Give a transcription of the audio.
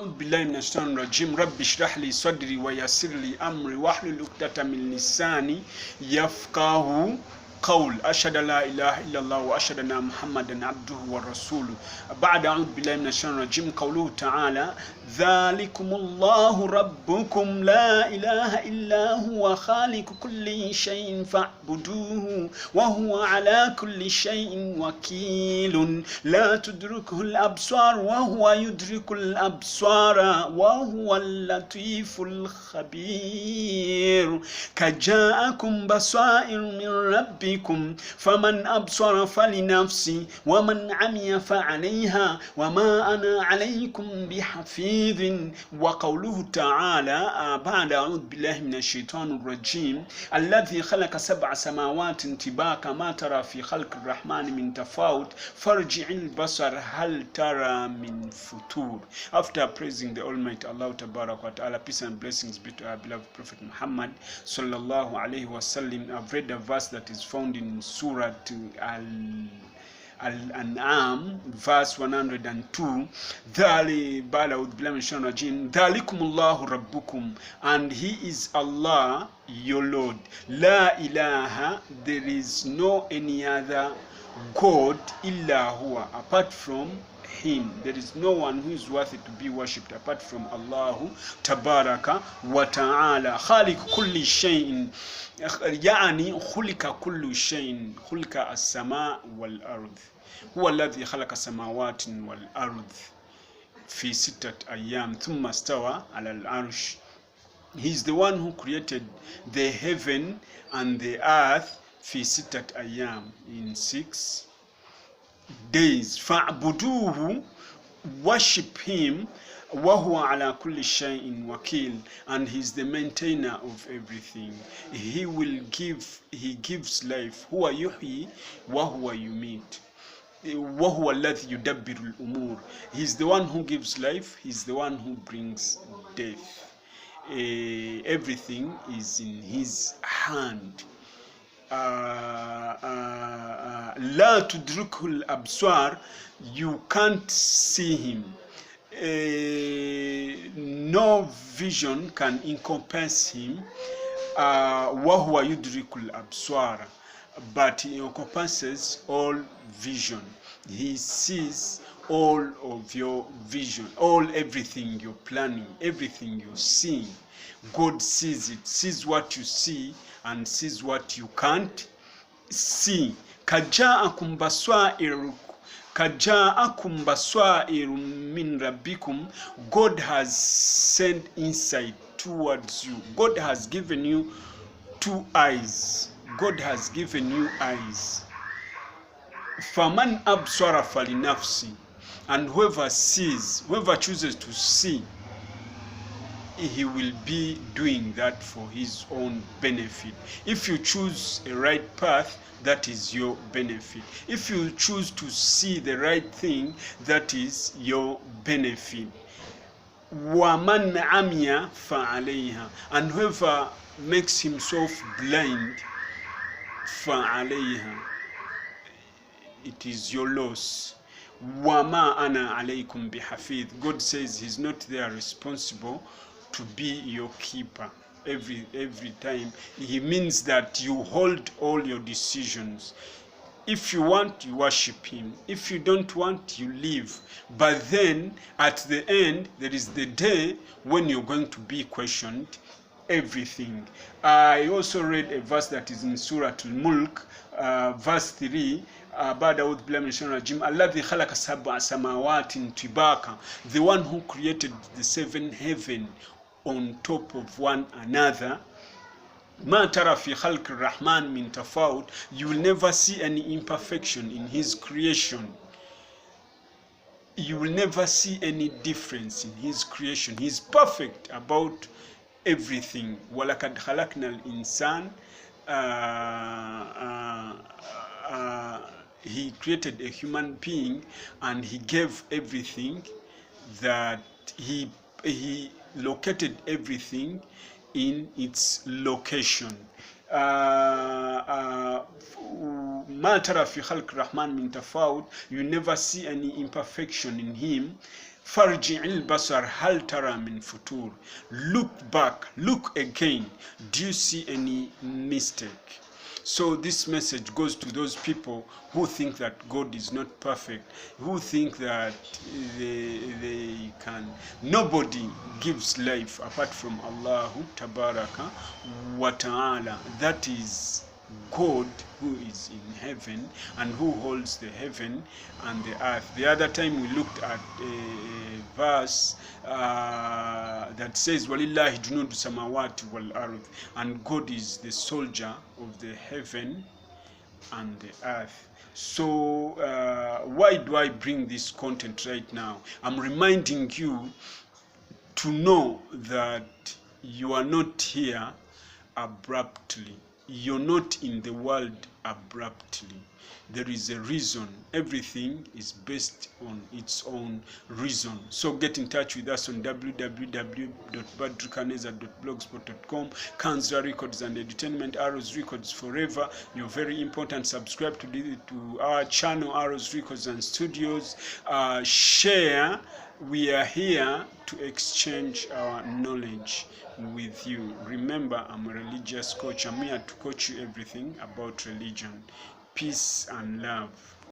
أعوذ بالله من الشيطان الرجيم رب اشرح لي صدري ويسر لي أمري واحلل عقدة من لساني يفقهوا قول أشهد لا إله إلا الله وأشهد أن محمدا عبده ورسوله. بعد أعوذ بالله من الشيطان الرجيم قوله تعالى ذلكم الله ربكم لا إله إلا هو خالق كل شيء فاعبدوه وهو على كل شيء وكيل لا تدركه الأبصار وهو يدرك الأبصار وهو اللطيف الخبير. كجاءكم بصائر من ربكم فمن أبصر فلنفسه ومن عمي فعليها وما أنا عليكم بحفيظ. وقوله تعالى بعد أعوذ بالله من الشيطان الرجيم الذي خلق 7 سماوات طباقا ما ترى في خلق الرحمن من تفاوت فارجع البصر هل ترى من فتور. After praising the Almighty Allah Tabarak wa Ta'ala, peace and blessings be to our beloved Prophet Muhammad sallallahu alaihi wasallam, I've read a verse that is found in Surah Al-An'am, verse 102. Dhalikumullahu Rabbukum, and He is Allah, your Lord. La ilaha, there is no any other God, illa huwa, apart from Him. There is no one who is worthy to be worshipped apart from Allah Tabaraka wa Ta'ala. Khaliq kulli shay'in, يعني خلق كل شيء خلق السماء والأرض هو الذي خلق السماوات والأرض في 6 أيام ثم استوى على العرش. He is the one who created the heaven and the earth في 6 أيام, in 6 days. فاعبدوه, worship him. وَهُوَ عَلَى كُلِّ شَيْءٍ وَكِيلٌ, and he is the maintainer of everything. He gives life. هُوَ يُحْيِي وَهُوَ يُمِيتُ وَهُوَ الَّذِي يُدَبِّرُ الْأُمُورِ. He is the one who gives life. He is the one who brings death. Everything is in his hand. لا تدركه الأبصار, you can't see him. No vision can encompass him. وَهُوَ يُدْرِكُ الْأَبْصَارَ, but he encompasses all vision. He sees all of your vision, everything you're planning, everything you're seeing. God sees it, sees what you see and sees what you can't see. كَجَاءَكُمْ بَصَائِرٌ min rabbikum. God has sent insight towards you. God has given you 2 eyes. God has given you eyes. فَمَنْ أَبْصَرَ فَلِنَفْسِ, and whoever chooses to see, he will be doing that for his own benefit. If you choose a right path, that is your benefit. If you choose to see the right thing, that is your benefit. وَمَنْ عَمِيَ فَعَلَيْهَا, and whoever makes himself blind, فَعَلَيْهَا, it is your loss. وَمَا أَنَا عَلَيْكُمْ بِحَفِيظ. God says he's not there responsible to be your keeper every time. He means that you hold all your decisions. If you want, you worship him. If you don't want, you leave. But then at the end, there is the day when you're going to be questioned everything. I also read a verse that is in Surah Al-Mulk, verse 3. بعد أعوذ بالله من الشيطان الرجيم الذي خلق 7 سماوات طباقا, the one who created the 7 heaven on top of one another. ما ترى في خلق الرحمن من تفاوت, you will never see any imperfection in his creation. You will never see any difference in his creation. He is perfect about everything. وَلَقَدْ خَلَقْنَا الْإِنسَانَ, he created a human being and he gave everything that he located everything in its location. ما ترى في خلق الرحمن من تفاوت, you never see any imperfection in him. Farji'il basar hal tara min futur. Look back, look again. Do you see any mistake? So this message goes to those people who think that God is not perfect, who think that they can. Nobody gives life apart from Allah Tabaraka wa Ta'ala. That is God who is in heaven and who holds the heaven and the earth. The other time we looked at a verse that says walillahi junudu samawati wal ardh, and God is the soldier of the heaven and the earth. So why do I bring this content right now? I'm reminding you to know that you are not here abruptly. You're not in the world abruptly. There is a reason. Everything is based on its own reason. So get in touch with us on www.badrukaneza.blogspot.com. Kanzra Records and Entertainment, Arrows Records forever. You're very important. Subscribe to our channel, Arrows Records and Studios. Share. We are here to exchange our knowledge with you. Remember, I'm a religious coach. I'm here to coach you everything about religion. Peace and love.